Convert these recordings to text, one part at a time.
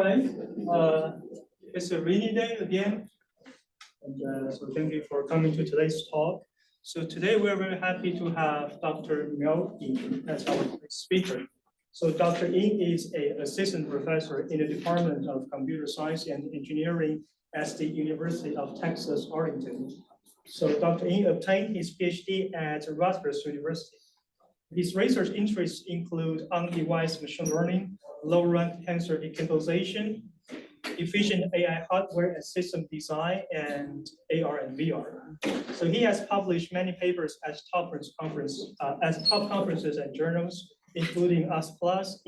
Uh, it's a rainy day again, and so thank you for coming to today's talk. So today we're very happy to have Dr. Miao Yin as our speaker. So Dr. Yin is an assistant professor in the Department of Computer Science and Engineering at the University of Texas, Arlington. So Dr. Yin obtained his PhD at Rutgers University. His research interests include on-device machine learning, low-rank tensor decomposition, efficient AI hardware and system design, and AR and VR. So he has published many papers at top conferences and journals, including US+,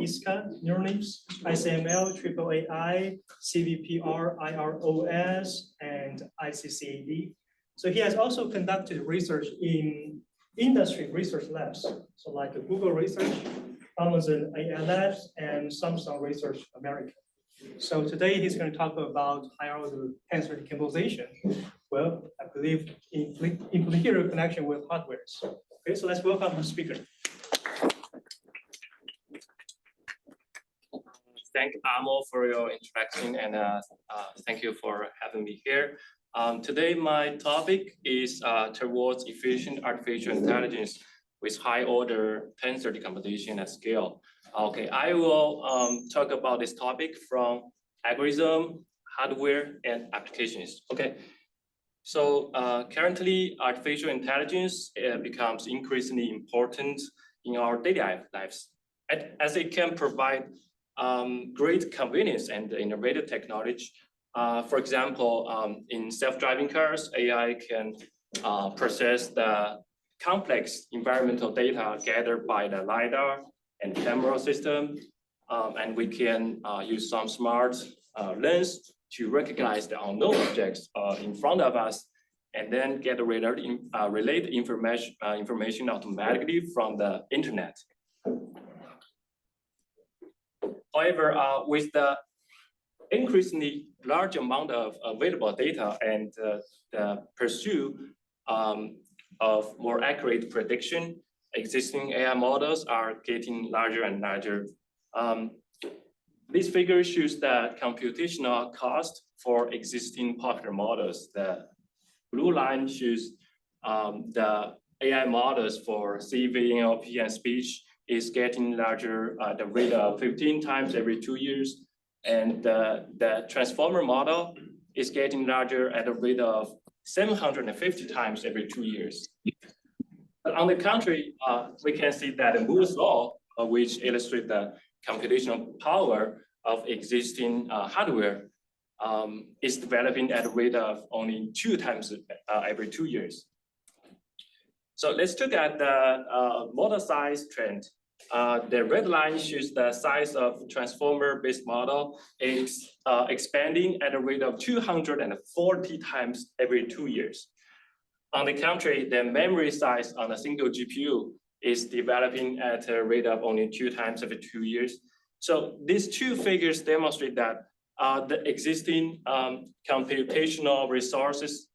ISCA, NeuralInks, ICML, AAAI, CVPR, IROS, and ICCAD. So he has also conducted research in industry research labs, so like Google Research, Amazon AI Labs, and Samsung Research America. So today he's going to talk about higher-order tensor decomposition. Well, I believe in particular connection with hardware. Okay, so let's welcome our speaker. Thank Amo for your introduction, and thank you for having me here. Today, my topic is towards efficient artificial intelligence with high-order tensor decomposition at scale. Okay, I will talk about this topic from algorithm, hardware, and applications. Okay, so currently, artificial intelligence becomes increasingly important in our daily lives, as it can provide great convenience and innovative technology. For example, in self-driving cars, AI can process the complex environmental data gathered by the LiDAR and camera system, and we can use some smart lens to recognize the unknown objects in front of us, and then get the related information automatically from the internet. However, with the increasingly large amount of available data and the pursuit of more accurate prediction, existing AI models are getting larger and larger. This figure shows the computational cost for existing popular models. The blue line shows the AI models for CV, NLP, and speech is getting larger at the rate of 15 times every 2 years. And the transformer model is getting larger at a rate of 750 times every 2 years. But on the contrary, we can see that Moore's law, which illustrates the computational power of existing hardware, is developing at a rate of only 2 times every 2 years. So let's look at the model size trend. The red line shows the size of transformer-based model is expanding at a rate of 240 times every 2 years. On the contrary, the memory size on a single GPU is developing at a rate of only 2 times every 2 years. So these two figures demonstrate that the existing computational resources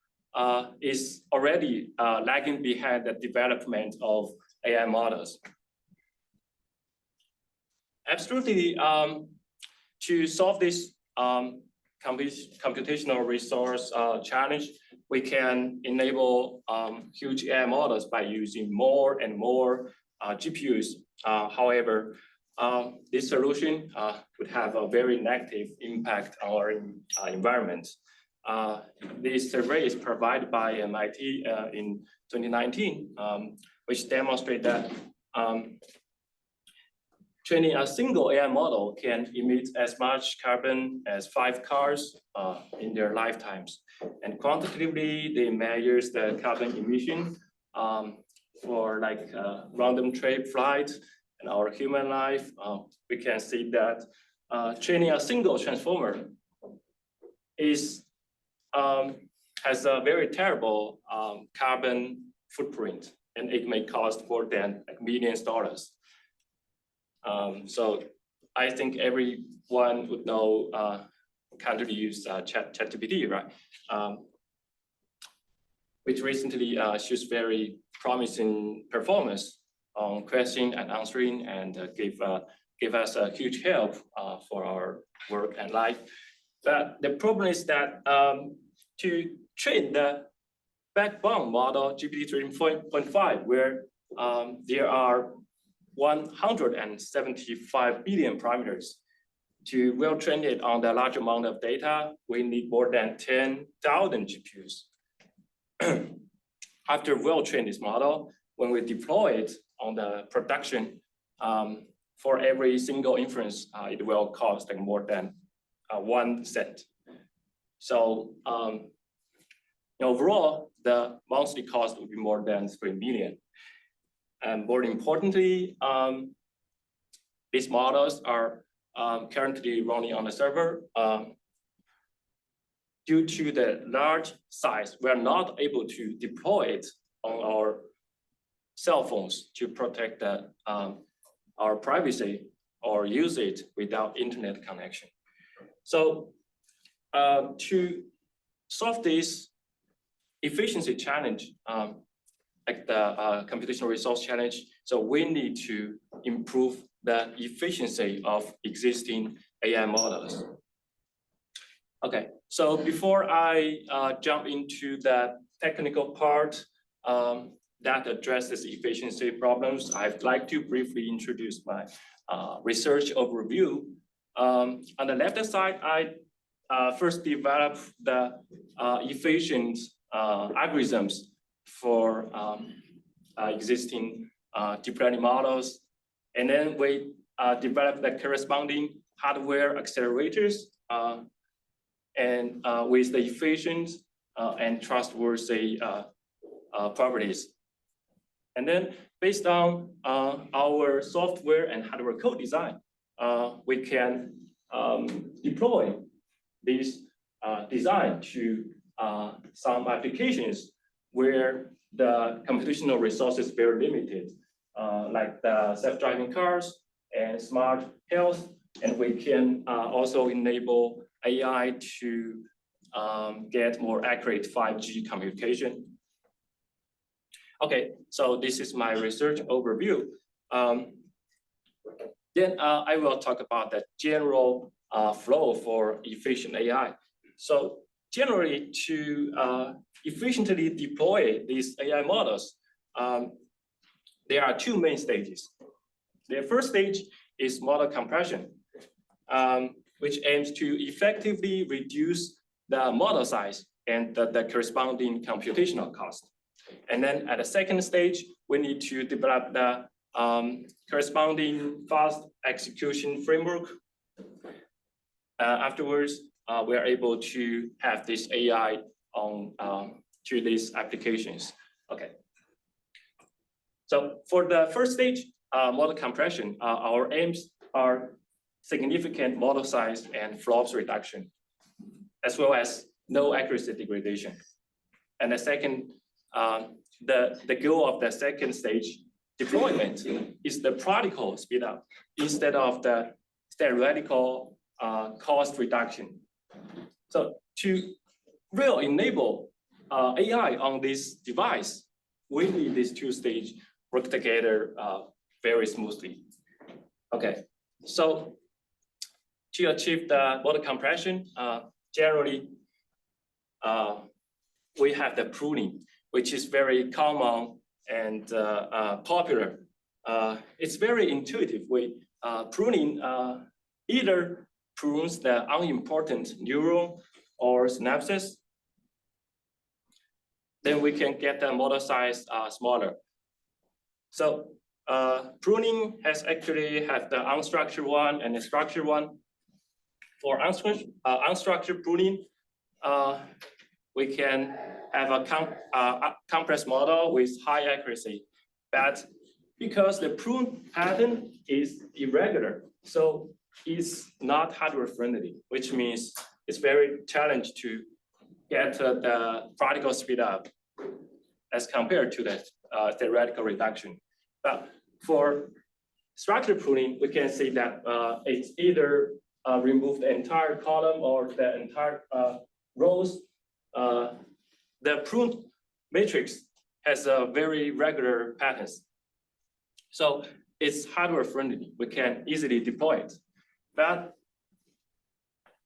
is already lagging behind the development of AI models. Absolutely, to solve this computational resource challenge, we can enable huge AI models by using more and more GPUs. However, this solution would have a very negative impact on our environment. This survey is provided by MIT in 2019, which demonstrates that training a single AI model can emit as much carbon as 5 cars in their lifetimes. And quantitatively, they measure the carbon emission for like random trip flight and our human life. We can see that training a single transformer has a very terrible carbon footprint, and it may cost more than like millions of dollars. So I think everyone would know currently use ChatGPT, right? Which recently shows very promising performance on question and answering, and give give us a huge help for our work and life. But the problem is that to train the backbone model GPT 3.5, where there are 175 billion parameters, to well train it on the large amount of data, we need more than 10,000 GPUs. After well trained this model, when we deploy it on the production, for every single inference, it will cost like more than 1 cent. So overall, the monthly cost would be more than 3 million. And more importantly, these models are currently running on the server. Due to the large size, we are not able to deploy it on our cell phones to protect our privacy or use it without internet connection. So to solve this efficiency challenge, like the computational resource challenge, so we need to improve the efficiency of existing AI models. Okay, so before I jump into the technical part that addresses efficiency problems, I'd like to briefly introduce my research overview. On the left side, I first developed the efficient algorithms for existing deep learning models. And then we developed the corresponding hardware accelerators and with the efficient and trustworthy properties. And then based on our software and hardware code design, we can deploy this design to some applications where the computational resources very limited, like the self-driving cars and smart health. And we can also enable AI to get more accurate 5G communication. Okay, so this is my research overview. Then I will talk about the general flow for efficient AI. So generally, to efficiently deploy these AI models, there are two main stages. The first stage is model compression, which aims to effectively reduce the model size and the corresponding computational cost. And then at the second stage, we need to develop the corresponding fast execution framework. Afterwards, we are able to have this AI on to these applications. Okay. So for the first stage, model compression, our aims are significant model size and flops reduction, as well as no accuracy degradation. And the second, the goal of the second stage deployment is the practical speed up instead of the theoretical cost reduction. So to really enable AI on this device, we need these two stages work together very smoothly. Okay, so to achieve the model compression, generally, we have the pruning, which is very common and popular. It's very intuitive. Pruning either prunes the unimportant neuron or synapses, then we can get the model size smaller. So pruning has actually have the unstructured one and the structured one. For unstructured pruning, we can have a compressed model with high accuracy, but because the prune pattern is irregular, so it's not hardware friendly, which means it's very challenging to get the practical speed up as compared to the theoretical reduction. But for structured pruning, we can see that it's either remove the entire column or the entire rows. The prune matrix has a very regular patterns. So it's hardware friendly. We can easily deploy it. But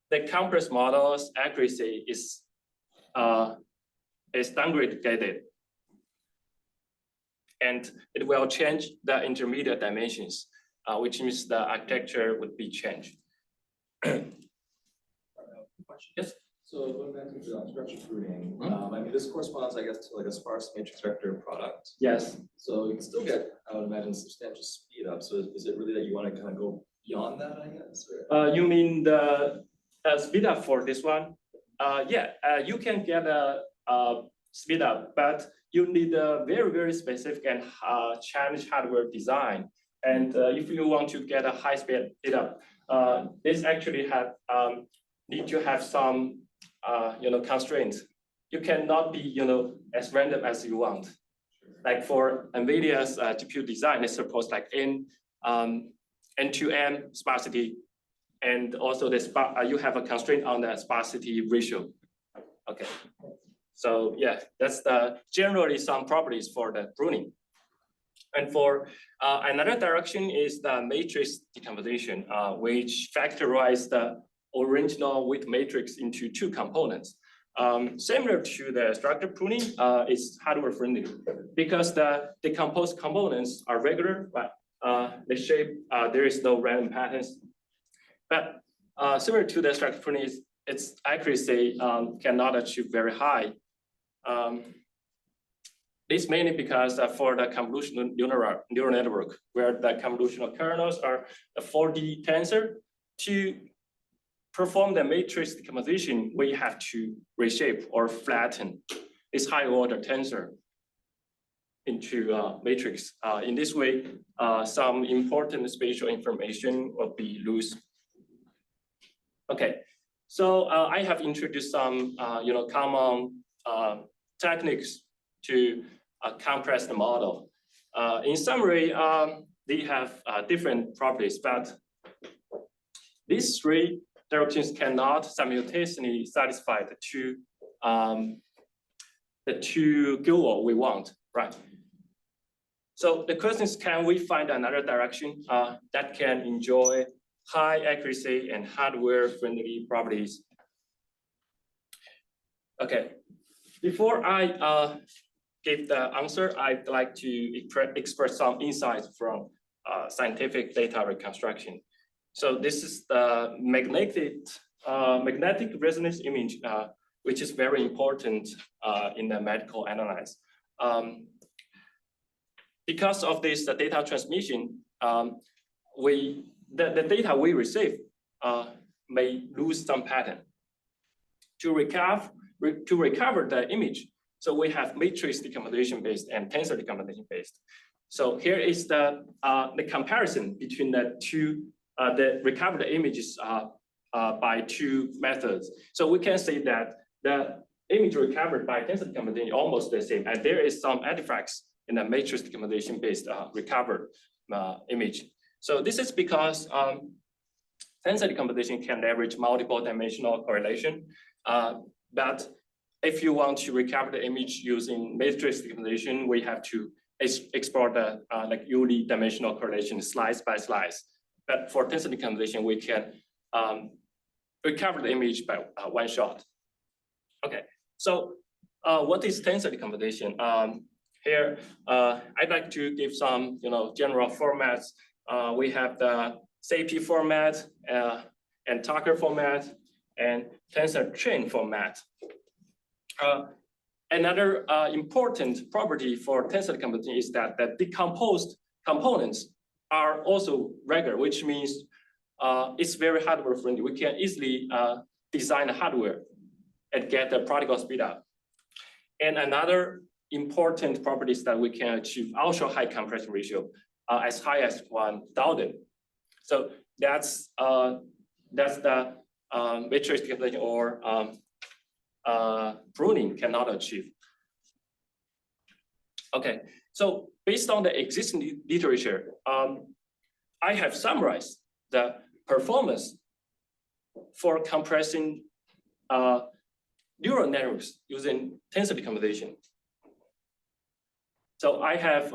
the complex model's accuracy is downgraded, and it will change the intermediate dimensions, which means the architecture would be changed. Yes. So going back to the unstructured pruning, I mean, this corresponds, I guess, to like a sparse matrix vector product. Yes. So you can still get, I would imagine, substantial speed up. So is it really that you want to kind of go beyond that, I guess? Or? You mean the speed up for this one? Yeah, you can get a speed up, but you need a very, very specific and challenge hardware design. And if you want to get a high speed up, this actually have need to have some constraints. You cannot be as random as you want. Like for NVIDIA's GPU design, it's supposed like N2M sparsity, and also the you have a constraint on the sparsity ratio. Okay, so yeah, that's generally some properties for the pruning. And for another direction is the matrix decomposition, which factorize the original weight matrix into two components. Similar to the structured pruning, it's hardware friendly because the decomposed components are regular, but the shape, there is no random patterns. But similar to the structured pruning, its accuracy cannot achieve very high. It's mainly because for the convolutional neural network, where the convolutional kernels are a 4D tensor, to perform the matrix decomposition, we have to reshape or flatten this high order tensor into matrix. In this way, some important spatial information will be loose. Okay, so I have introduced some common techniques to compress the model. In summary, they have different properties, but these three directions cannot simultaneously satisfy the two goals we want, right? So the question is, can we find another direction that can enjoy high accuracy and hardware-friendly properties? Okay, before I give the answer, I'd like to express some insights from scientific data reconstruction. So this is the magnetic resonance image, which is very important in the medical analysis. Because of this data transmission, the data we receive may lose some pattern. To recover the image, so we have matrix decomposition-based and tensor decomposition-based. So here is the comparison between the two, the recovered images by two methods. So we can say that the image recovered by tensor decomposition is almost the same, and there is some artifacts in the matrix decomposition-based recovered image. So this is because tensor decomposition can leverage multiple dimensional correlation, but if you want to recover the image using matrix decomposition, we have to explore the like unidimensional correlation slice by slice. But for tensor decomposition, we can recover the image by one shot. Okay, so what is tensor decomposition? Here, I'd like to give some general formats. We have the CP format and Tucker format and tensor chain format. Another important property for tensor decomposition is that the decomposed components are also regular, which means it's very hardware friendly. We can easily design the hardware and get the practical speed up. And another important property is that we can achieve ultra high compression ratio as high as 1,000. So that's the matrix decomposition or pruning cannot achieve. Okay, so based on the existing literature, I have summarized the performance for compressing neural networks using tensor decomposition. So I have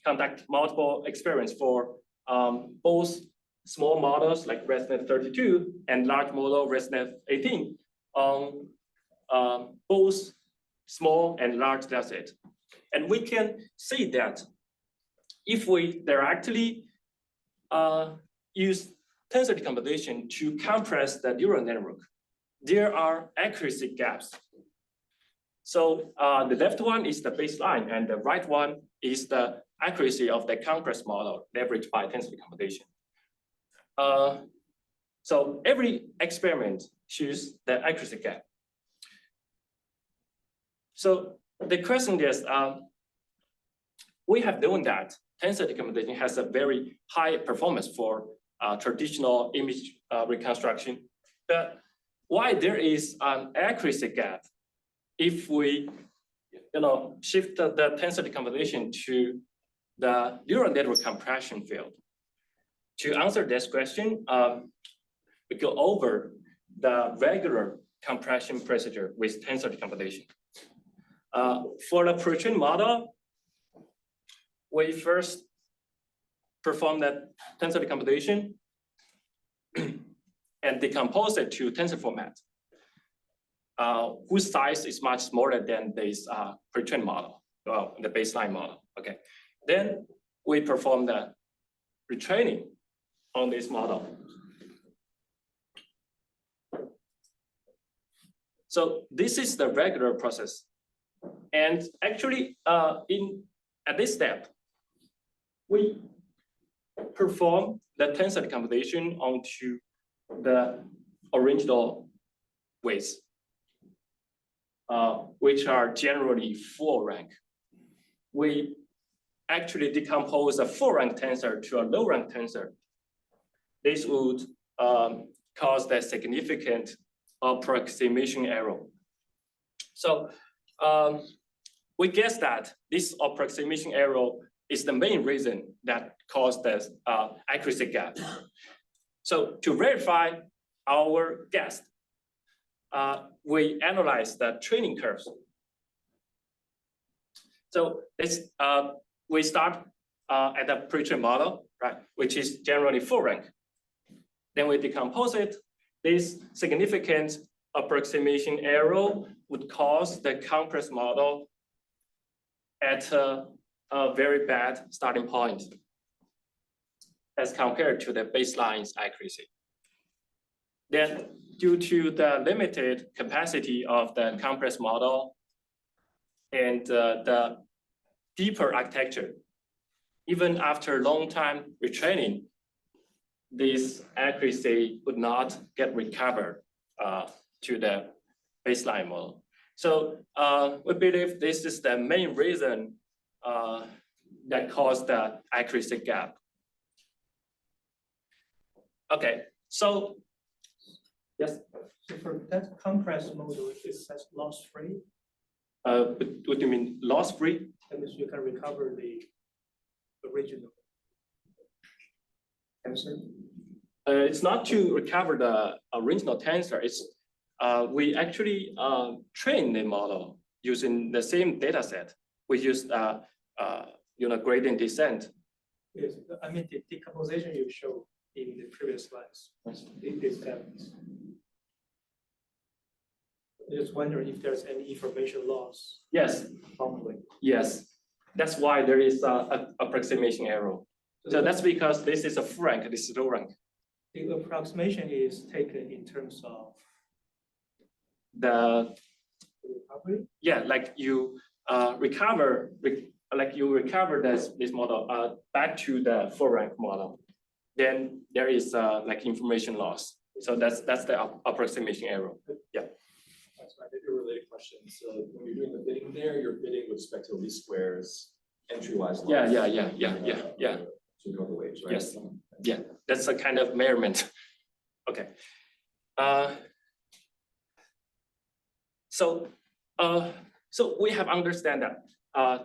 conduct multiple experiments for both small models like ResNet 32 and large model ResNet 18 on both small and large dataset. And we can see that if we directly use tensor decomposition to compress the neural network, there are accuracy gaps. So the left one is the baseline, and the right one is the accuracy of the compressed model leveraged by tensor decomposition. So every experiment shows the accuracy gap. So the question is, we have known that tensor decomposition has a very high performance for traditional image reconstruction, but why there is an accuracy gap if we shift the tensor decomposition to the neural network compression field? To answer this question, we go over the regular compression procedure with tensor decomposition. For the pre-trained model, we first perform that tensor decomposition and decompose it to tensor format, whose size is much smaller than this pre-trained model, well, the baseline model. Okay, then we perform the retraining on this model. So this is the regular process, and actually, at this step, we perform the tensor decomposition onto the original weights, which are generally full rank. We actually decompose a full rank tensor to a low rank tensor. This would cause the significant approximation error. So we guess that this approximation error is the main reason that caused the accuracy gap. So to verify our guess, we analyze the training curves. So we start at the pre-trained model, right, which is generally full rank. Then we decompose it. This significant approximation error would cause the compressed model at a very bad starting point as compared to the baseline's accuracy. Then, due to the limited capacity of the compressed model and the deeper architecture, even after long time retraining, this accuracy would not get recovered to the baseline model. So we believe this is the main reason that caused the accuracy gap. Okay, so yes. So for that compressed model, is that loss-free? What do you mean loss-free? That means you can recover the original tensor. It's not to recover the original tensor. It's we actually train the model using the same data set. We used gradient descent. Yes, I mean the decomposition you showed in the previous slides. This happens. I just wonder if there's any information loss. Yes. Probably. Yes. That's why there is an approximation error. So that's because this is a full rank, this is low rank. The approximation is taken in terms of the recovery. Yeah, like you recover this model back to the full rank model. Then there is like information loss. So that's the approximation error. Yeah. That's right. A related question. So when you're doing the bidding there, you're bidding with respect to least squares, entry-wise loss. Yeah. To go the waves, right? Yes. Yeah, that's a kind of measurement. Okay. So we have understand that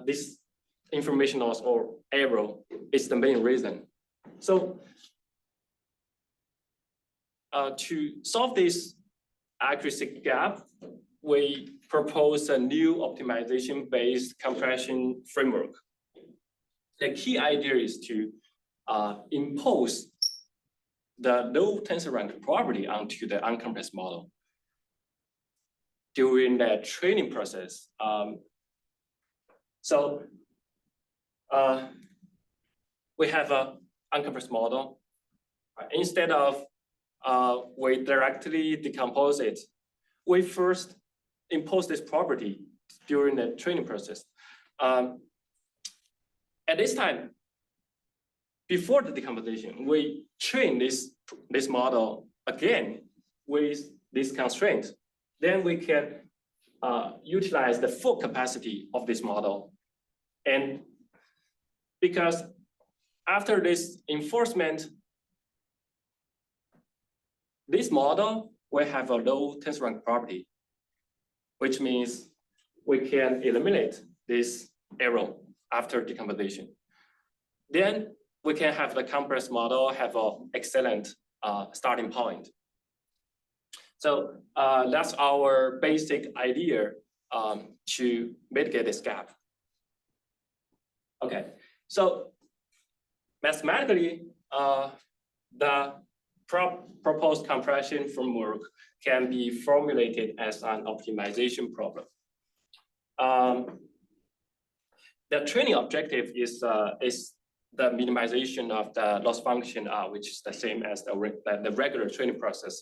this information loss or error is the main reason. So to solve this accuracy gap, we propose a new optimization-based compression framework. the key idea is to impose the low tensor rank property onto the uncompressed model during the training process. We have an uncompressed model. Instead of we directly decompose it, we first impose this property during the training process. At this time, before the decomposition, we train this model again with this constraint. Then we can utilize the full capacity of this model. And because after this enforcement, this model will have a low tensor rank property, which means we can eliminate this error after decomposition. Then we can have the compressed model have an excellent starting point. So that's our basic idea to mitigate this gap. Okay, so mathematically, the proposed compression framework can be formulated as an optimization problem. The training objective is the minimization of the loss function, which is the same as the regular training process.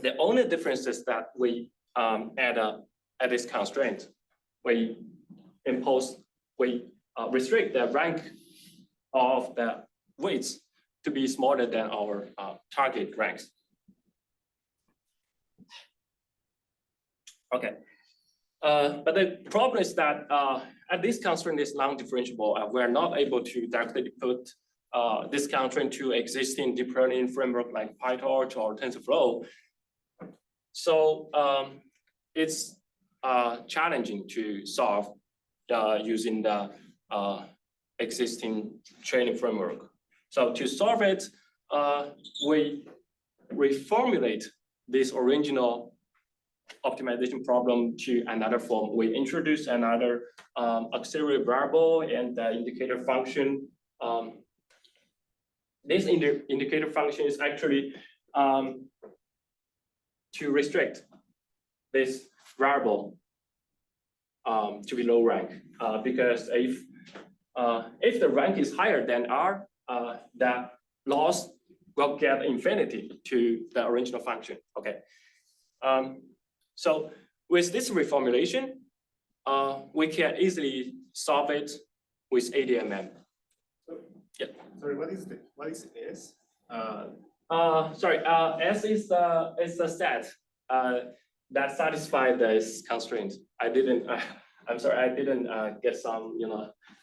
The only difference is that we add this constraint. We restrict the rank of the weights to be smaller than our target ranks. Okay, but the problem is that at this constraint is non-differentiable. We're not able to directly put this constraint to existing deep learning framework like PyTorch or TensorFlow. So it's challenging to solve using the existing training framework. So to solve it, we reformulate this original optimization problem to another form. We introduce another auxiliary variable and the indicator function. This indicator function is actually to restrict this variable to be low rank, because if the rank is higher than R, that loss will get infinity to the original function. Okay. So with this reformulation, we can easily solve it with ADMM. Yeah. Sorry, what is S? Sorry, S is the set that satisfies this constraint. I didn't. I'm sorry, I didn't get some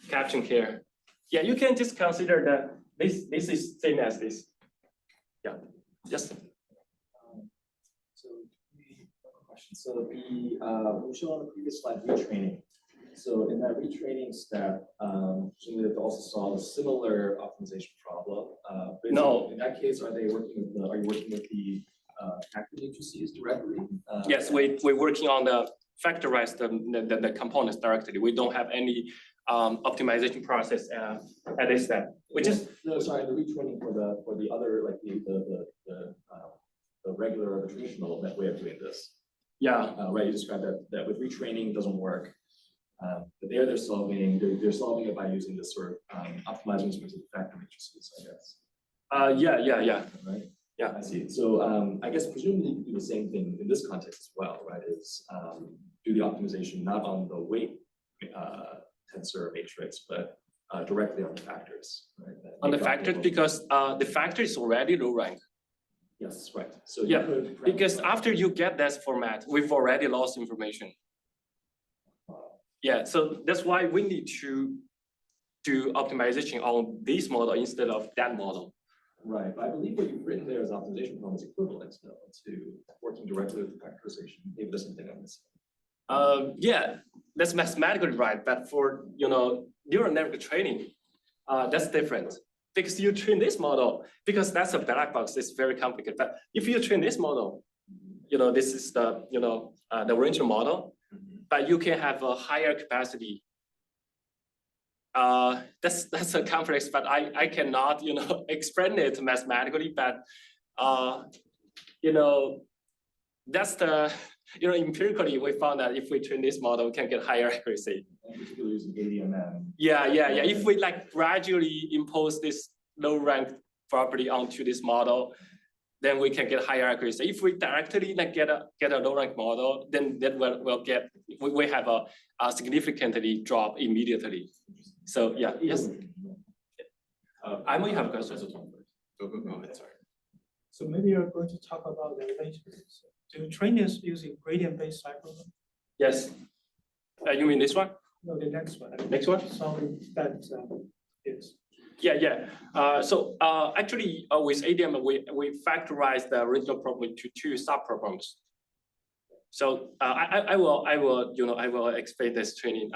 caption here. Yeah, you can just consider that this is same as this. Yeah. Just. So we showed on the previous slide retraining. So in that retraining step, presumably they've also solved a similar optimization problem. No. In that case, are you working with the factor matrices directly? Yes, we're working on the factorize the components directly. We don't have any optimization process at this step. We just no, sorry, the retraining for the other, like the regular or the traditional way of doing this. Yeah. Right, you described that with retraining doesn't work. But they're solving it by using this sort of optimizing with the factor matrices, I guess. Yeah. Right. Yeah. I see. So I guess presumably you can do the same thing in this context as well, right? Is do the optimization not on the weight tensor matrix, but directly on the factors, right? On the factors, because the factor is already low rank. Yes, right. So yeah, because after you get that format, we've already lost information. Yeah, so that's why we need to do optimization on this model instead of that model. Right, but I believe what you've written there as optimization problem is equivalent to working directly with the factorization. Maybe there's something I'm missing. Yeah, that's mathematically right, but for neural network training, that's different. Because you train this model, because that's a black box, it's very complicated. But if you train this model, this is the the original model, but you can have a higher capacity that's a complex, but I cannot, explain it mathematically, but, that's the, empirically, we found that if we train this model, we can get higher accuracy. And particularly using ADMM. Yeah. If we like gradually impose this low rank property onto this model, then we can get higher accuracy. If we directly like get a low rank model, then we have a significantly drop immediately. So yeah, yes. I might have questions. Go ahead, sorry. So maybe you're going to talk about the later. So do you train this using gradient-based cycle? Yes. You mean this one? No, the next one. Next one? Solving that is. Yeah. So actually, with ADM, we factorize the original problem into two subproblems. So I will explain this training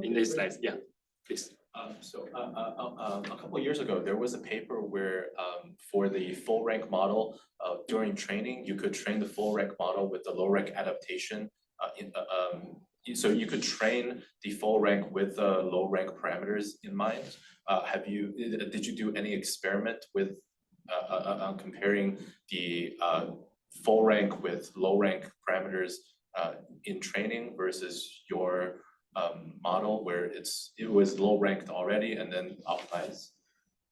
in this slide. Yeah, please. A couple of years ago, there was a paper where for the full rank model, during training, you could train the full rank model with the low rank adaptation. So you could train the full rank with the low rank parameters in mind. Did you do any experiment with comparing the full rank with low rank parameters in training versus your model where it was low ranked already and then optimized?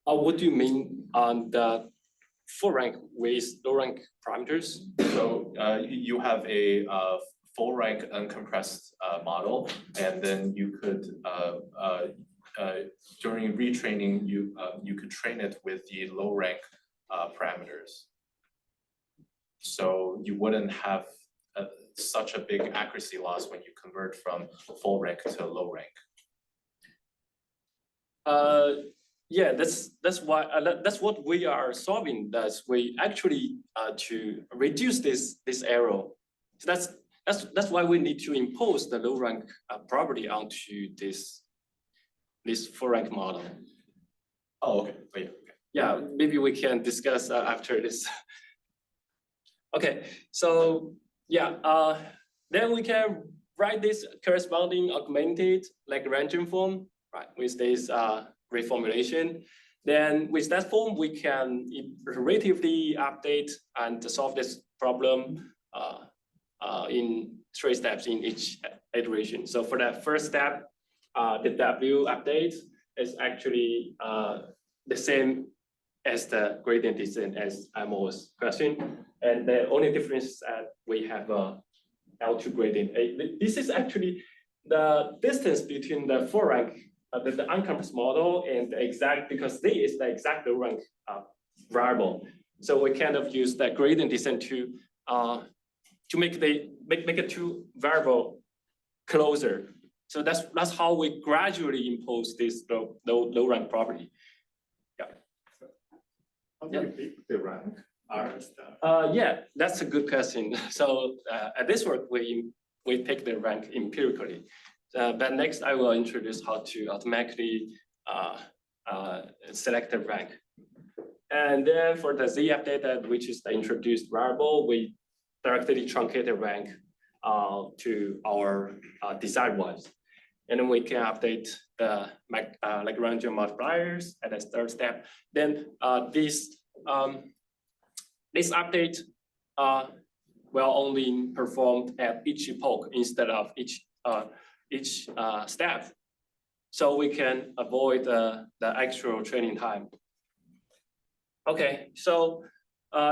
What do you mean on the full rank with low rank parameters? So you have a full rank uncompressed model, and then you could during retraining you could train it with the low rank parameters. So you wouldn't have such a big accuracy loss when you convert from full rank to low rank. Yeah, that's why that's what we are solving. That's we actually to reduce this error. So that's why we need to impose the low rank property onto this full rank model. Oh, okay. Yeah, maybe we can discuss after this. Okay, so yeah, then we can write this corresponding augmented Lagrangian form, right, with this reformulation. Then with that form, we can iteratively update and solve this problem in 3 steps in each iteration. So for that first step, the W update is actually the same as the gradient descent as Imo's question. And the only difference is that we have a L2 gradient. This is actually the distance between the full rank, the uncompressed model and the exact, because Z is the exact low rank variable. So we kind of use the gradient descent to make the two variable closer. So that's how we gradually impose this low rank property. How do you pick the rank? Yeah, that's a good question. So at this work, we pick the rank empirically. But next, I will introduce how to automatically select the rank. And then for the Z update, which is the introduced variable, we directly truncate the rank to our desired ones. And then we can update the Lagrangian multipliers at the third step. Then this update will only performed at each epoch instead of each step. So we can avoid the actual training time. Okay, so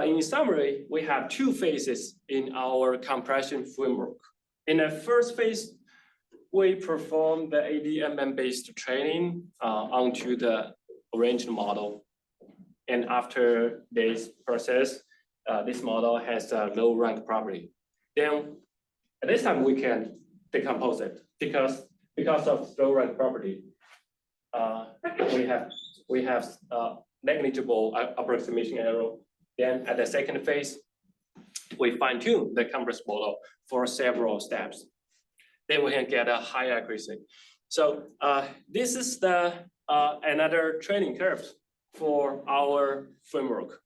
in summary, we have 2 phases in our compression framework. In the first phase, we perform the ADMM-based training onto the original model. And after this process, this model has a low rank property. Then at this time, we can decompose it because of low rank property. We have negligible approximation error. Then at the second phase, we fine tune the compressed model for several steps. Then we can get a higher accuracy. So this is the another training curve for our framework.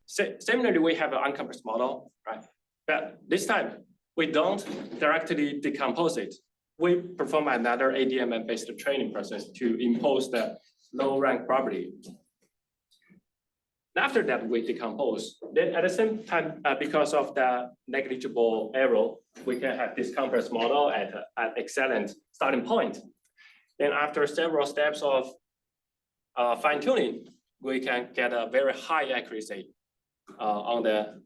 Similarly, we have an uncompressed model, right? But this time we don't directly decompose it. we perform another ADMM-based training process to impose the low rank property. After that, we decompose. Then at the same time, because of the negligible error, we can have this compressed model at an excellent starting point. Then after several steps of fine tuning, we can get a very high accuracy on the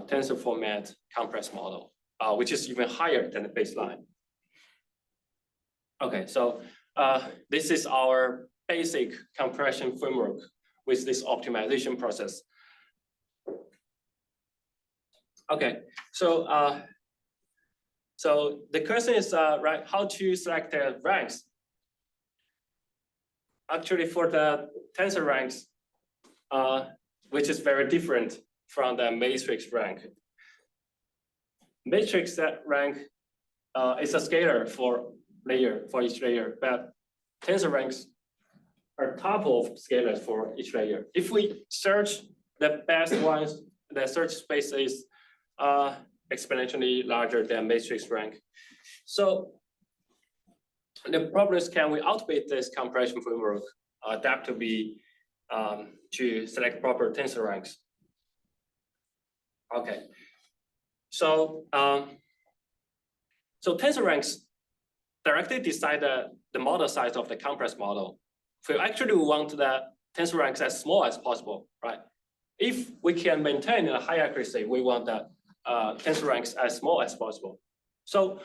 tensor format compressed model, which is even higher than the baseline. Okay, so this is our basic compression framework with this optimization process. Okay, so so the question is right, how to select the ranks? Actually, for the tensor ranks, which is very different from the matrix rank. Matrix rank is a scalar for each layer, but tensor ranks are tuple of scalars for each layer. If we search the best ones, the search space is exponentially larger than matrix rank. So the problem is, can we automate this compression framework adaptively to select proper tensor ranks? Okay, so so tensor ranks directly decide the model size of the compressed model. So actually we want the tensor ranks as small as possible, right? If we can maintain a high accuracy, we want the tensor ranks as small as possible. So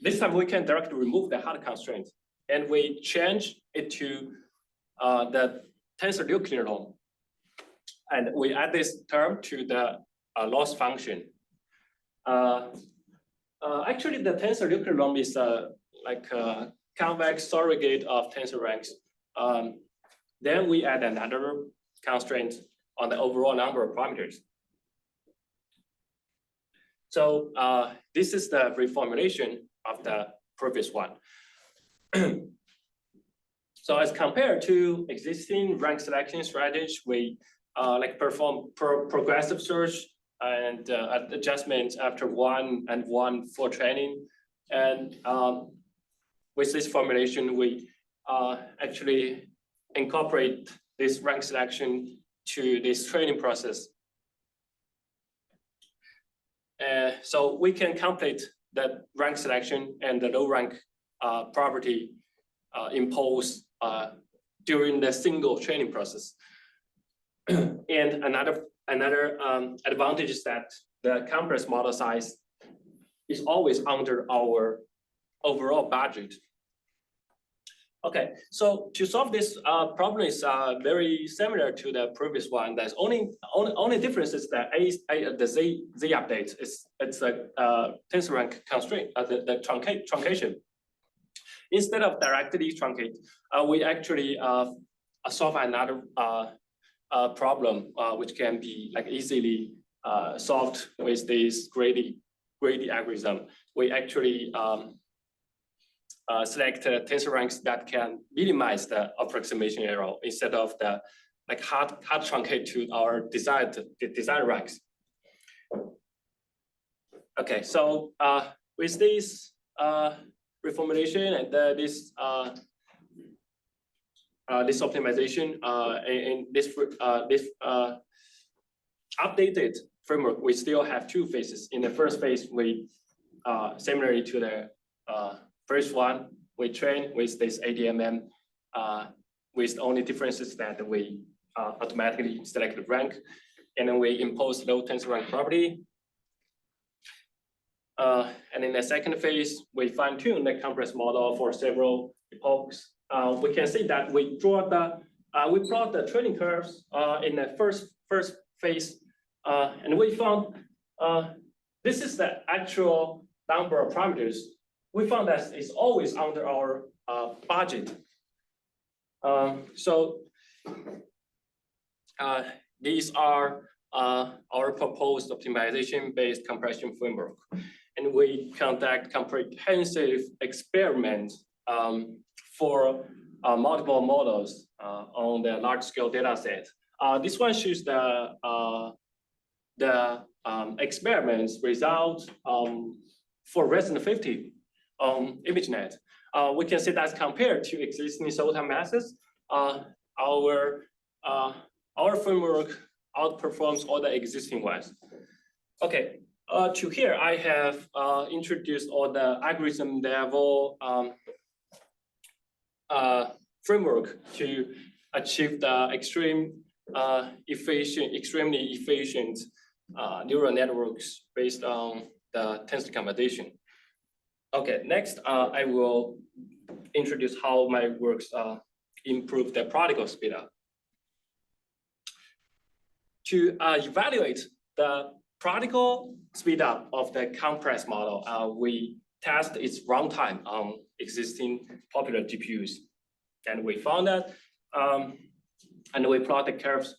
this time we can directly remove the hard constraint and we change it to the tensor nuclear norm. And we add this term to the loss function. Actually, the tensor nuclear norm is like a convex surrogate of tensor ranks. Then we add another constraint on the overall number of parameters. So this is the reformulation of the previous one. So as compared to existing rank selection strategies, we like perform progressive search and adjustments after one and one for training. And with this formulation, we actually incorporate this rank selection to this training process. So we can complete that rank selection and the low rank property imposed during the single training process. And another advantage is that the compressed model size is always under our overall budget. Okay, so to solve this problem is very similar to the previous one. There's only difference is that the Z update it's a tensor rank constraint, the truncation. Instead of directly truncate, we actually solve another problem which can be like easily solved with this greedy algorithm. We actually select tensor ranks that can minimize the approximation error instead of the like hard truncate to our desired ranks. Okay, so with this reformulation and this optimization in this updated framework, we still have two phases. In the first phase, we similarly to the first one, we train with this ADMM with the only differences that we automatically select the rank, and then we impose low tensor rank property. And in the second phase, we fine-tune the compressed model for several epochs. We can see that we plot the training curves in the first phase, and we found this is the actual number of parameters. We found that it's always under our budget. So these are our proposed optimization-based compression framework. And we conduct comprehensive experiments for multiple models on the large-scale data set. This one shows the experiments result for Resident 50 on ImageNet. We can see that compared to existing solid masses, our framework outperforms all the existing ones. Okay, to here I have introduced all the algorithm level framework to achieve the extremely efficient neural networks based on the tensor decomposition. Okay, next I will introduce how my works improve the particle speedup. To evaluate the particle speedup of the compressed model, we test its runtime on existing popular GPUs. And we found that, and we plot the curves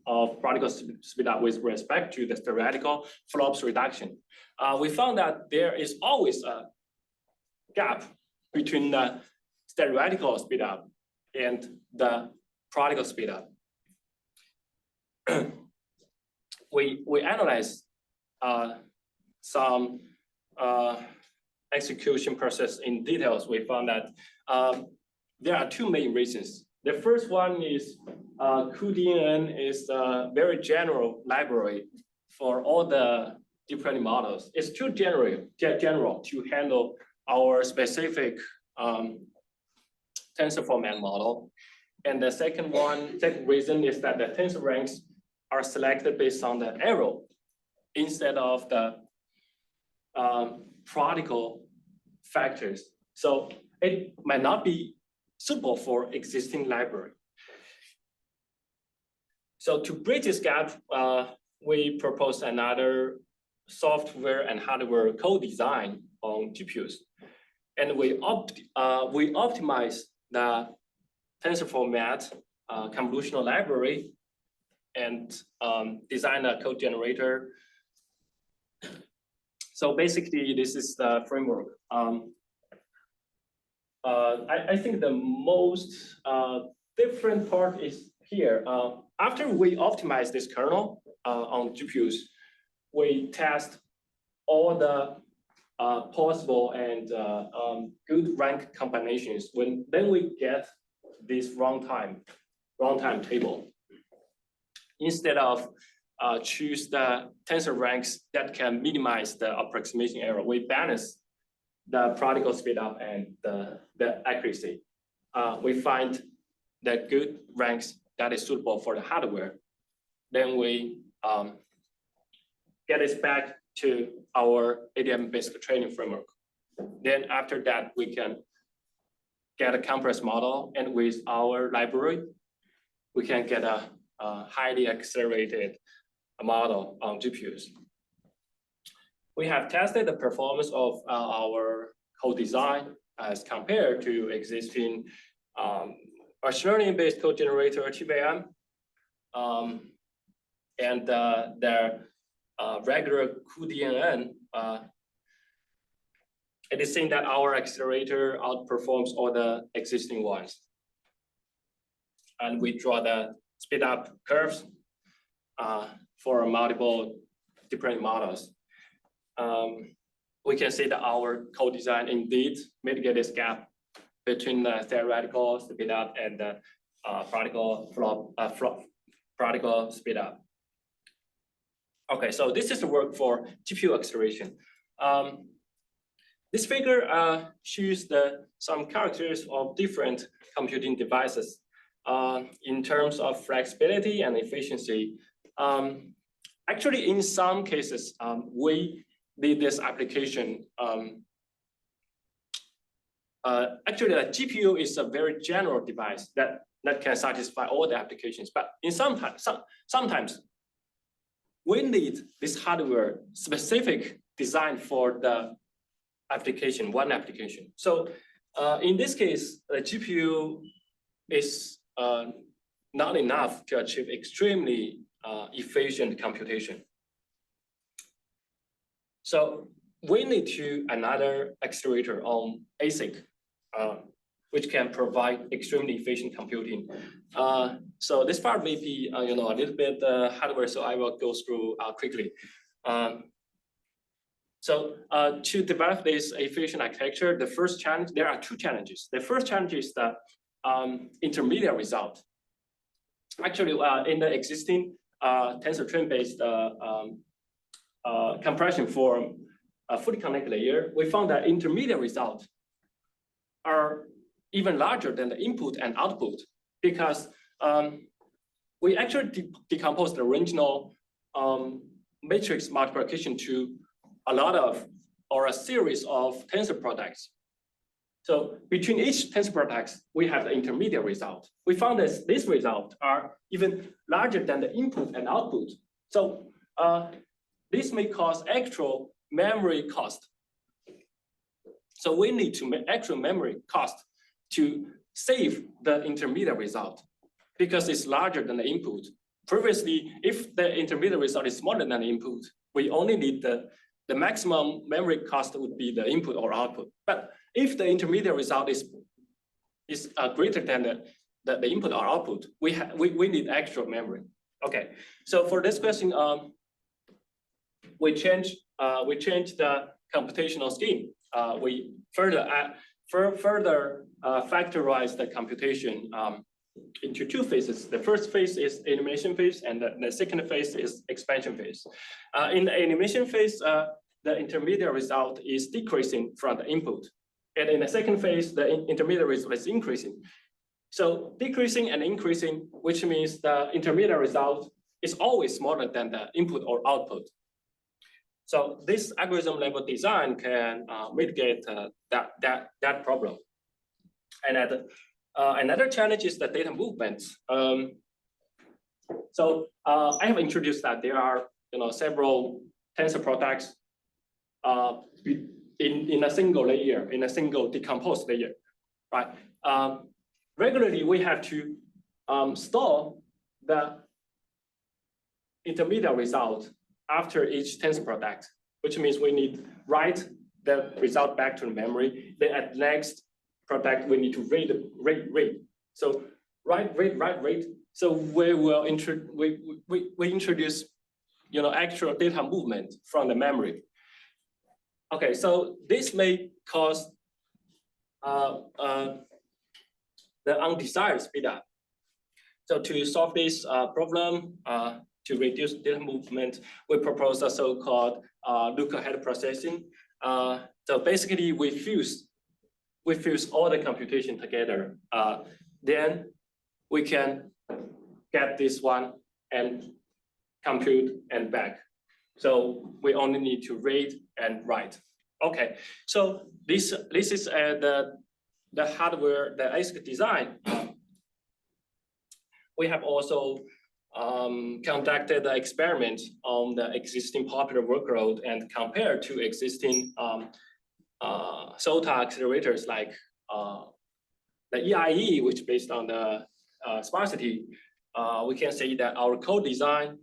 of particle speedup with respect to the theoretical flops reduction. We found that there is always a gap between the theoretical speedup and the particle speedup. We analyze some execution process in details. We found that there are two main reasons. The first one is cuDNN is a very general library for all the deep learning models. It's too general to handle our specific tensor format model. And the second reason is that the tensor ranks are selected based on the arrow instead of the particle factors. So it might not be suitable for existing library. So to bridge this gap, we propose another software and hardware co-design on GPUs. And we optimize the tensor format convolutional library and design a code generator. So basically, this is the framework. I think the most different part is here. After we optimize this kernel on GPUs, we test all the possible and good rank combinations. Then we get this runtime table. Instead of choose the tensor ranks that can minimize the approximation error, we balance the particle speedup and the accuracy. We find the good ranks that is suitable for the hardware. Then we get it back to our ADM-based training framework. Then after that, we can get a compressed model, and with our library, we can get a highly accelerated model on GPUs. We have tested the performance of our code design as compared to existing machine learning-based code generator TVM and their regular cuDNN. It is seen that our accelerator outperforms all the existing ones. And we draw the speed up curves for multiple different models. We can see that our code design indeed mitigate this gap between the theoretical speed up and the particle speed up. Okay, so this is the work for GPU acceleration. This figure shows some characters of different computing devices in terms of flexibility and efficiency. Actually, in some cases, we did this application. Actually, a GPU is a very general device that can satisfy all the applications. But in sometimes we need this hardware specific design for the application, one application. So in this case, the GPU is not enough to achieve extremely efficient computation. So we need another accelerator on ASIC, which can provide extremely efficient computing. So this part may be a little bit hardware, so I will go through quickly. So to develop this efficient architecture, the first challenge, there are two challenges. The first challenge is the intermediate result. Actually, in the existing tensor train-based compression for a fully connected layer, we found that intermediate results are even larger than the input and output because we actually decomposed the original matrix multiplication to a lot of or a series of tensor products. So between each tensor products, we have the intermediate result. We found that these results are even larger than the input and output. So this may cause actual memory cost. So we need to make actual memory cost to save the intermediate result because it's larger than the input. Previously, if the intermediate result is smaller than the input, we only need the maximum memory cost would be the input or output. But if the intermediate result is greater than the input or output, we need extra memory. Okay, so for this question, we changed the computational scheme. We further factorize the computation into two phases. The first phase is animation phase, and the second phase is expansion phase. In the animation phase, the intermediate result is decreasing from the input. And in the second phase, the intermediate result is increasing. So decreasing and increasing, which means the intermediate result is always smaller than the input or output. So this algorithm level design can mitigate that problem. And another challenge is the data movement. So I have introduced that there are several tensor products in a single layer, in a single decomposed layer, right? Regularly, we have to store the intermediate result after each tensor product, which means we need write the result back to the memory. Then at next product, we need to read. So write. So we will introduce actual data movement from the memory. Okay, so this may cause the undesired speed up. So to solve this problem, to reduce data movement, we propose a so-called look-ahead processing. So basically, we fuse all the computation together. Then we can get this one and compute and back. So we only need to read and write. Okay, so this is the hardware, the ASIC design. We have also conducted the experiment on the existing popular workload and compared to existing SOTA accelerators like the EIE, which based on the sparsity, we can say that our code design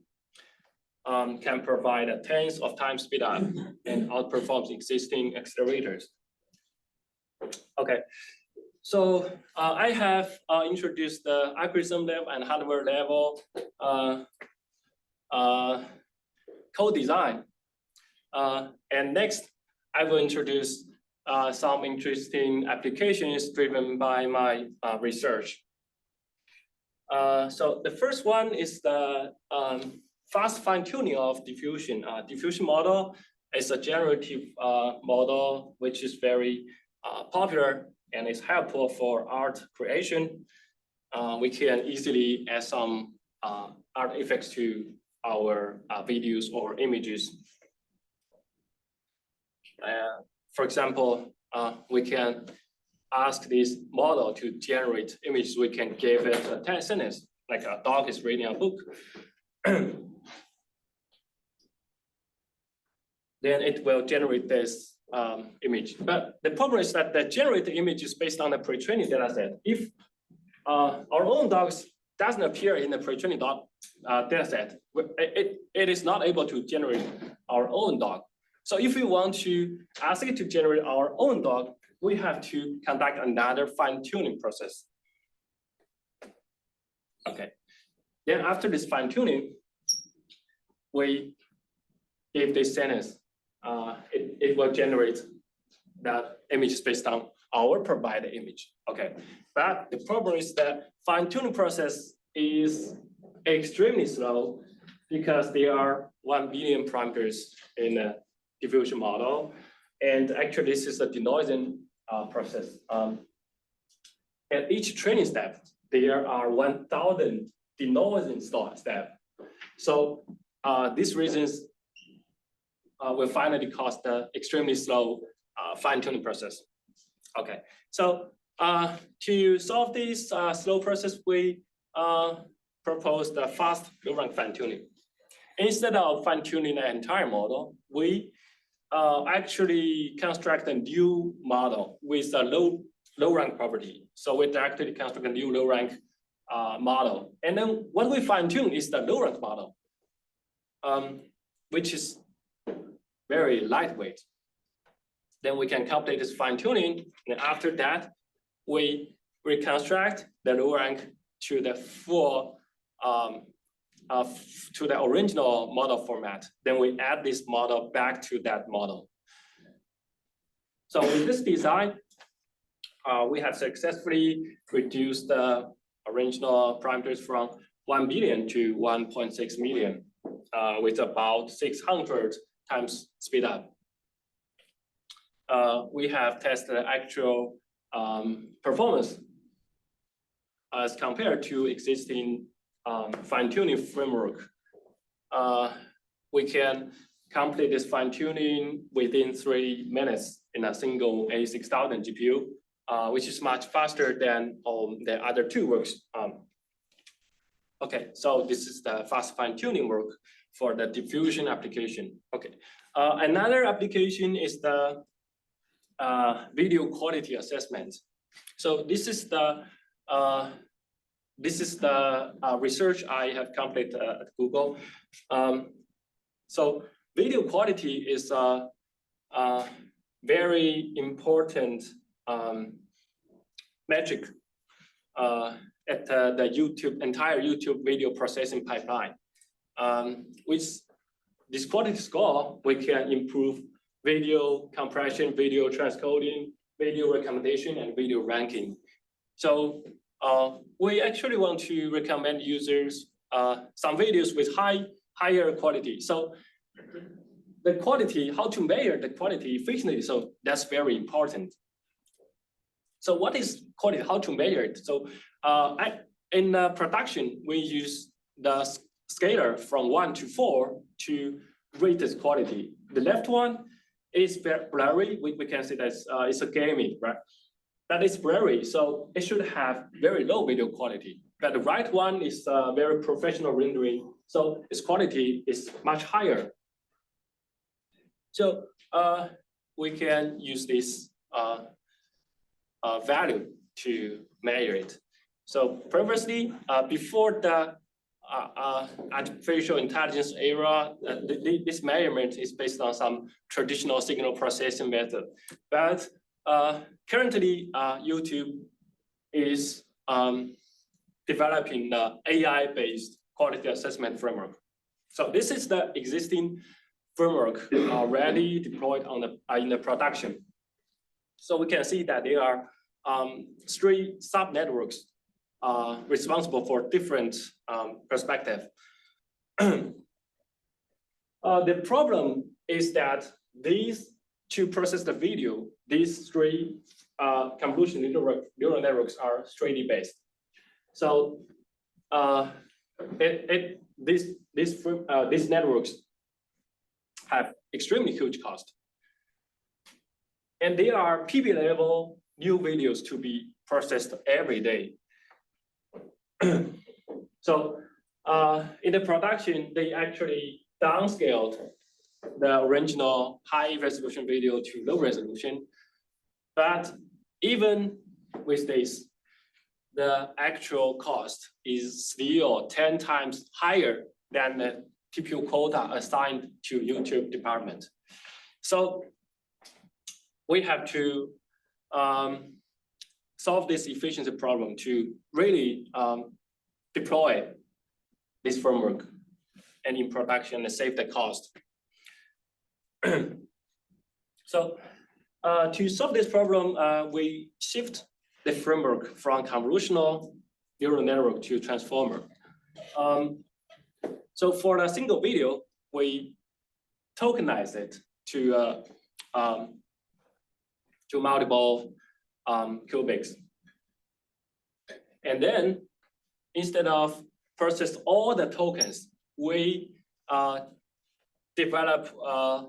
can provide a tens of times speed up and outperforms existing accelerators. Okay, so I have introduced the algorithm level and hardware level code design. And next, I will introduce some interesting applications driven by my research. So the first one is the fast fine-tuning of diffusion. Diffusion model is a generative model which is very popular and is helpful for art creation. We can easily add some art effects to our videos or images. For example, we can ask this model to generate images. We can give it a 10 sentence, like a dog is reading a book. Then it will generate this image. But the problem is that the generated image is based on the pre-training data set. If our own dogs doesn't appear in the pre-training dog data set, it is not able to generate our own dog. So if we want to ask it to generate our own dog, we have to conduct another fine-tuning process. Okay. Then after this fine-tuning, we give this sentence it will generate that image based on our provided image. Okay, but the problem is that fine-tuning process is extremely slow because there are 1 billion parameters in a diffusion model. And actually this is a denoising process. At each training step, there are 1,000 denoising steps. So these reasons will finally cause the extremely slow fine-tuning process. Okay, so to solve this slow process, we propose the fast low-rank fine-tuning. Instead of fine-tuning the entire model, we actually construct a new model with a low-rank property. So we directly construct a new low-rank model. And then what we fine-tune is the low-rank model, which is very lightweight. Then we can calculate this fine-tuning, and after that, we reconstruct the low rank to the full, to the original model format. Then we add this model back to that model. So with this design, we have successfully reduced the original parameters from 1 billion to 1.6 million, with about 600 times speed up. We have tested the actual performance as compared to existing fine-tuning framework. We can complete this fine-tuning within 3 minutes in a single A6000 GPU, which is much faster than the other 2 works. Okay, so this is the fast fine-tuning work for the diffusion application. Okay, another application is the video quality assessment. So this is the research I have completed at Google. So video quality is a very important metric at the entire YouTube video processing pipeline. With this quality score, we can improve video compression, video transcoding, video recommendation, and video ranking. So we actually want to recommend users some videos with higher quality. So the quality, how to measure the quality efficiently, so that's very important. So what is quality, how to measure it? So in production, we use the scalar from 1 to 4 to rate its quality. The left one is blurry. We can see that it's a gaming, right? That is blurry, so it should have very low video quality. But the right one is very professional rendering, so its quality is much higher. So we can use this value to measure it. So previously, before the artificial intelligence era, this measurement is based on some traditional signal processing method. But currently, YouTube is developing the AI-based quality assessment framework. So this is the existing framework already deployed in the production. So we can see that there are 3 sub-networks responsible for different perspectives. The problem is that to process the video, these 3 convolution neural networks are straightly based. So these networks have extremely huge cost. And there are PB level new videos to be processed every day. So in the production, they actually downscaled the original high resolution video to low resolution. But even with this, the actual cost is still 10 times higher than the TPU quota assigned to YouTube department. So we have to solve this efficiency problem to really deploy this framework and in production and save the cost. So to solve this problem, we shift the framework from convolutional neural network to transformer. So for a single video, we tokenize it to multiple cubics. And then instead of process all the tokens, we develop a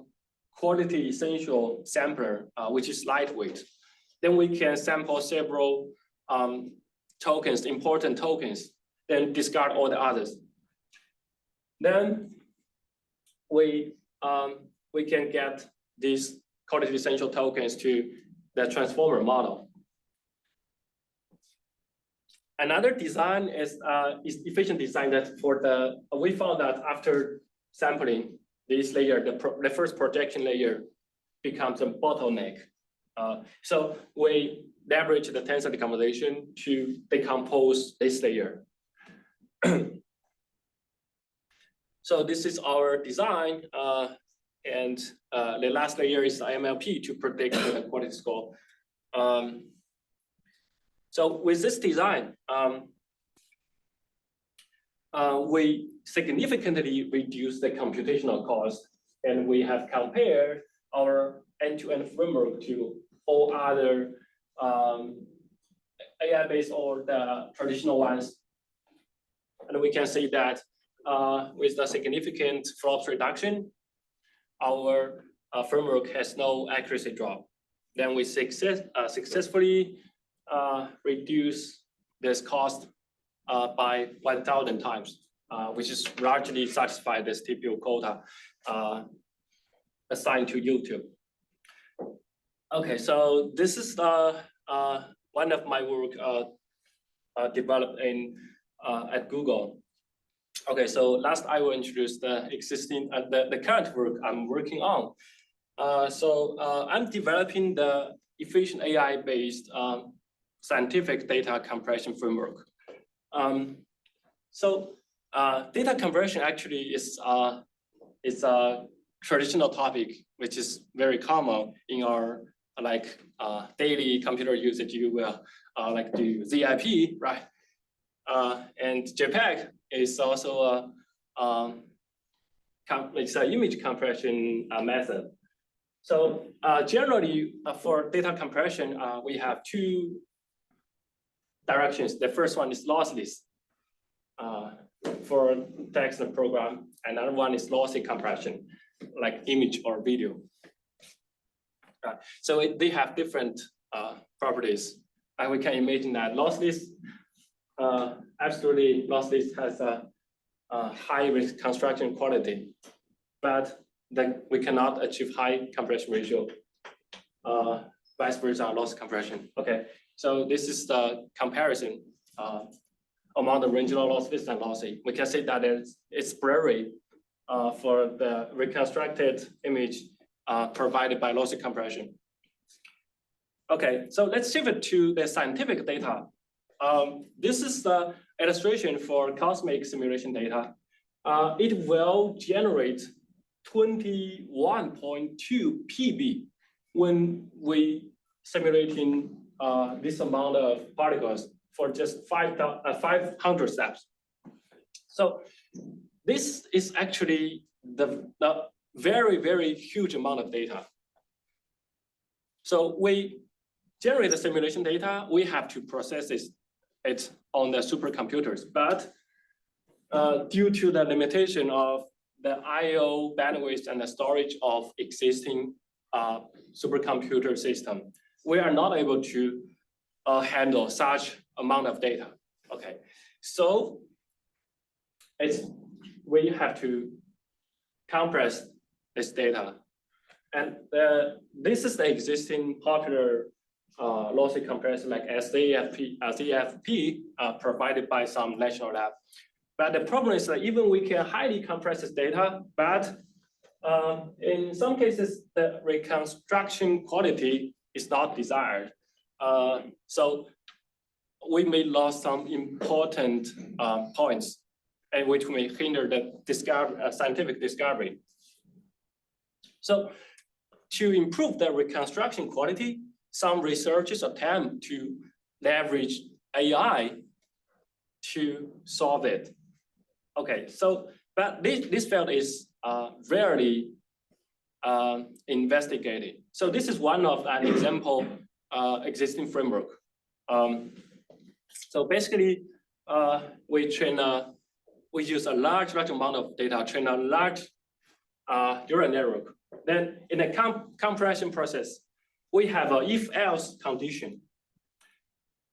quality essential sampler, which is lightweight. Then we can sample several tokens, important tokens, then discard all the others. Then we can get these quality essential tokens to the transformer model. Another design is efficient design that we found that after sampling this layer, the first projection layer becomes a bottleneck. So we leverage the tensor decomposition to decompose this layer. So this is our design, and the last layer is MLP to predict the quality score. So with this design, we significantly reduce the computational cost, and we have compared our end-to-end framework to all other AI-based or the traditional ones. And we can see that with the significant flops reduction, our framework has no accuracy drop. Then we successfully reduce this cost by 1,000 times, which is largely satisfy this TPU quota assigned to YouTube. Okay, so this is one of my work developed at Google. Okay, so last I will introduce the existing the current work I'm working on. I'm developing the efficient AI-based scientific data compression framework. Data compression actually is a traditional topic which is very common in our daily computer usage. You will do ZIP, right? And JPEG is also it's an image compression method. So generally for data compression, we have two directions. The first one is lossless for text and program. Another one is lossy compression, like image or video. So they have different properties. And we can imagine that lossless, absolutely lossless has a high reconstruction quality, but then we cannot achieve high compression ratio. Vice versa, loss compression. Okay, so this is the comparison among the original lossless and lossy. We can say that it's blurry for the reconstructed image provided by lossy compression. Okay, so let's shift it to the scientific data. This is the illustration for cosmic simulation data. It will generate 21.2 PB when we simulating this amount of particles for just 500 steps. So this is actually the very, very huge amount of data. So we generate the simulation data, we have to process it on the supercomputers. But due to the limitation of the I/O bandwidth and the storage of existing supercomputer system, we are not able to handle such amount of data. Okay, so we have to compress this data, and this is the existing popular lossy compressor like ZFP provided by some national lab. But the problem is that even we can highly compress this data, but in some cases the reconstruction quality is not desired. So we may lose some important points, and which may hinder the scientific discovery. So to improve the reconstruction quality, some researchers attempt to leverage AI to solve it. Okay, so but this field is rarely investigated. So this is one of an example existing framework. So basically, we use a large amount of data, train a large neural network. Then in the compression process, we have a if-else condition.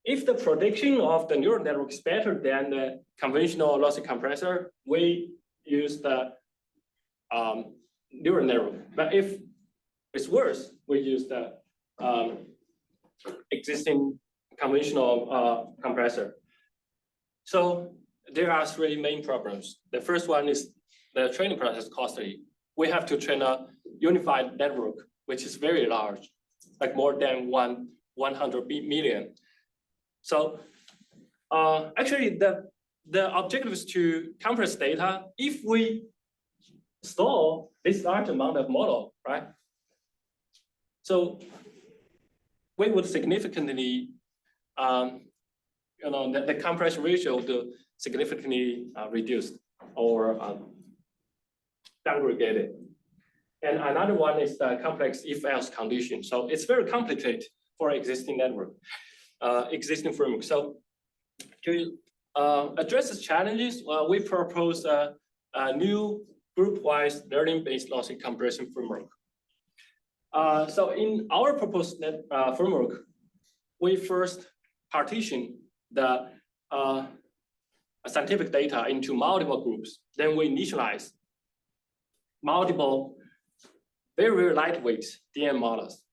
If the prediction of the neural network is better than the conventional lossy compressor, we use the neural network. But if it's worse, we use the existing conventional compressor. So there are three main problems. The first one is the training process costly. We have to train a unified network, which is very large, like more than 100 million. So actually, the objective is to compress data if we store this large amount of model, right? So we would significantly, the compression ratio to significantly reduced or downgraded. And another one is the complex if-else condition. So it's very complicated for existing network, existing framework. So to address these challenges, we propose a new group-wise learning-based lossy compression framework. So in our proposed framework, we first partition the scientific data into multiple groups. Then we initialize multiple very lightweight DM models.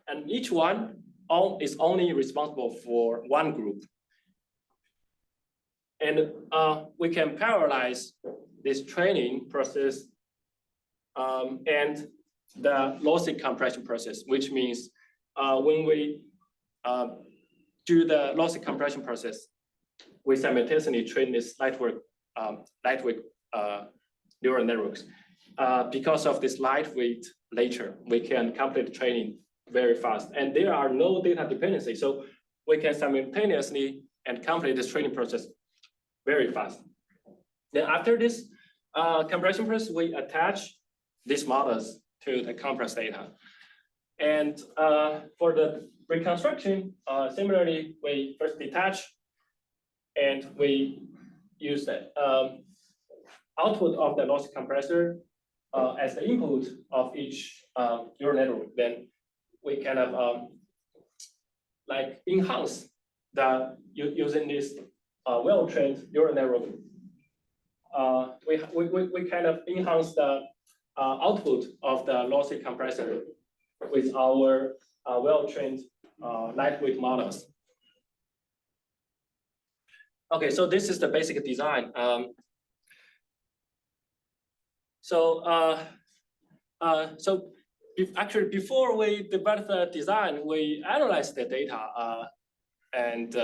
And each one is only responsible for one group. And we can parallelize this training process and the lossy compression process, which means when we do the lossy compression process, we simultaneously train this lightweight neural networks. Because of this lightweight nature, we can complete training very fast, and there are no data dependency, so we can simultaneously and complete this training process very fast. Then after this compression process, we attach these models to the compressed data. And for the reconstruction, similarly, we first detach and we use the output of the lossy compressor as the input of each neural network. Then we kind of like enhance the using this well-trained neural network. We kind of enhance the output of the lossy compressor with our well-trained lightweight models. Okay, so this is the basic design. Actually, before we develop the design, we analyzed the data, and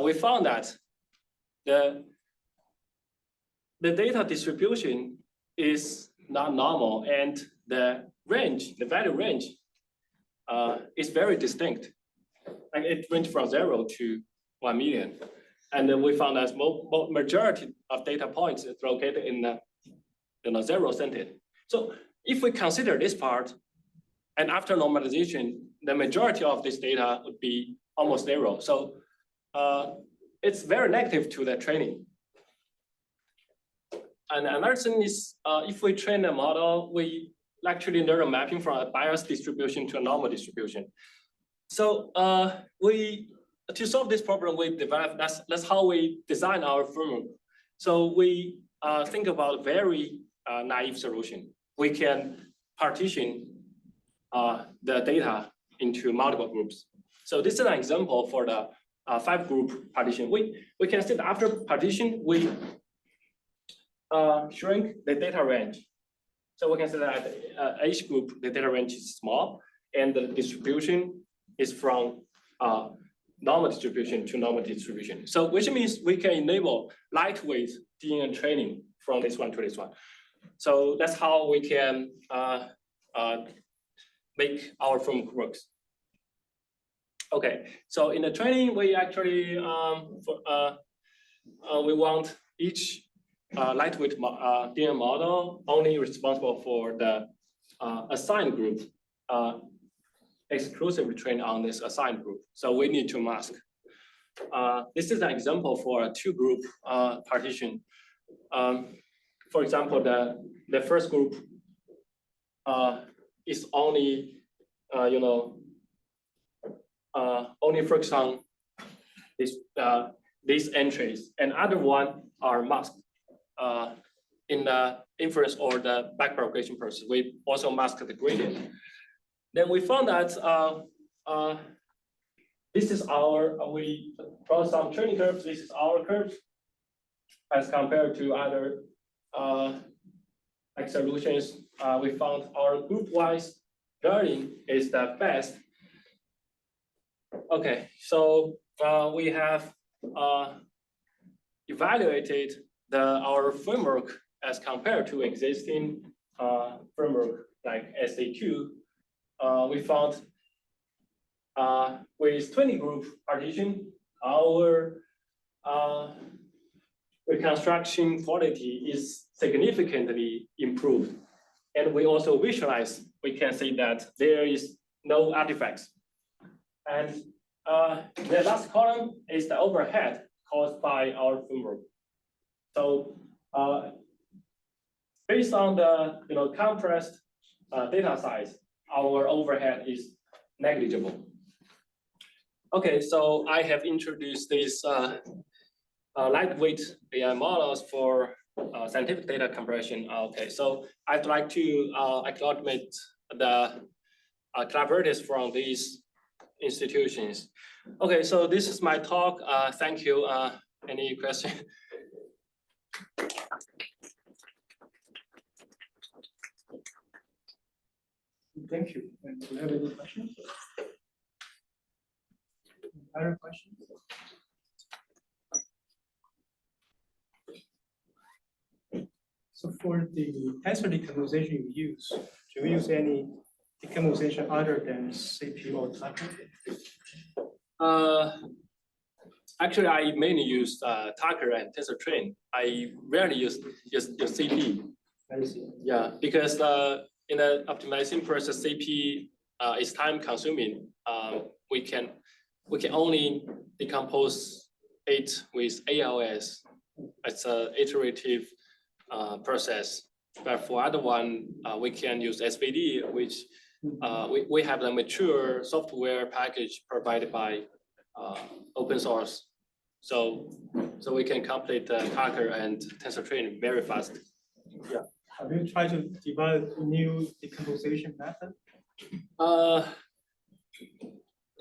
we found that the data distribution is not normal, and the value range is very distinct. Like it ranges from 0 to 1 million. And then we found that majority of data points is located in the 0 centered. So if we consider this part, and after normalization, the majority of this data would be almost 0. So it's very negative to the training. And another thing is, if we train a model, we actually learn a mapping from a bias distribution to a normal distribution. So to solve this problem, we developed, that's how we design our framework. So we think about very naive solution. We can partition the data into multiple groups. So this is an example for the 5-group partition. We can see that after partition, we shrink the data range. So we can see that each group, the data range is small, and the distribution is from normal distribution to normal distribution. So which means we can enable lightweight DNA training from this one to this one. So that's how we can make our framework works. Okay, so in the training, we actually we want each lightweight DNA model only responsible for the assigned group, exclusively trained on this assigned group. So we need to mask. This is an example for a two-group partition. For example, the first group is only only focus on these entries, and other one are masked in the inference or the backpropagation process. We also mask the gradient. Then we found that this is we plot some training curves. This is our curve as compared to other solutions. We found our group-wise learning is the best. Okay, so we have evaluated our framework as compared to existing framework like SA2. We found with 20 group partition, our reconstruction quality is significantly improved. And we also visualize, we can see that there is no artifacts. And the last column is the overhead caused by our framework. So based on the compressed data size, our overhead is negligible. Okay, so I have introduced these lightweight AI models for scientific data compression. Okay, so I'd like to acknowledge the collaborators from these institutions. Okay, so this is my talk. Thank you. Any question? Thank you. And do you have any questions? Other questions? So for the tensor decomposition you use, do you use any decomposition other than CP or Tucker? Actually, I mainly use Tucker and TensorTrain. I rarely use CP. I see. Yeah, because in the optimization process, CP is time consuming. We can only decompose it with ALS. It's an iterative process. But for other one, we can use SVD, which we have the mature software package provided by open source. So we can complete Tucker and TensorTrain very fast. Yeah. Have you tried to develop a new decomposition method?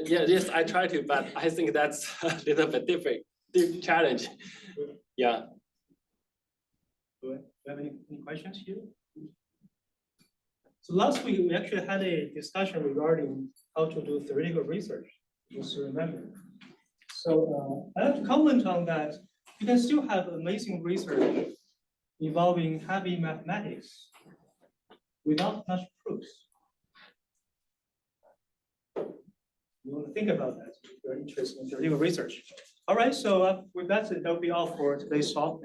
Yes, I try to, but I think that's a little bit different challenge. Yeah. Do you have any questions here? So last week, we actually had a discussion regarding how to do theoretical research, just to remember. So I'd like to comment on that. You can still have amazing research involving heavy mathematics without much proofs. You want to think about that if you're interested in theoretical research. All right, so with that, that'll be all for today's talk.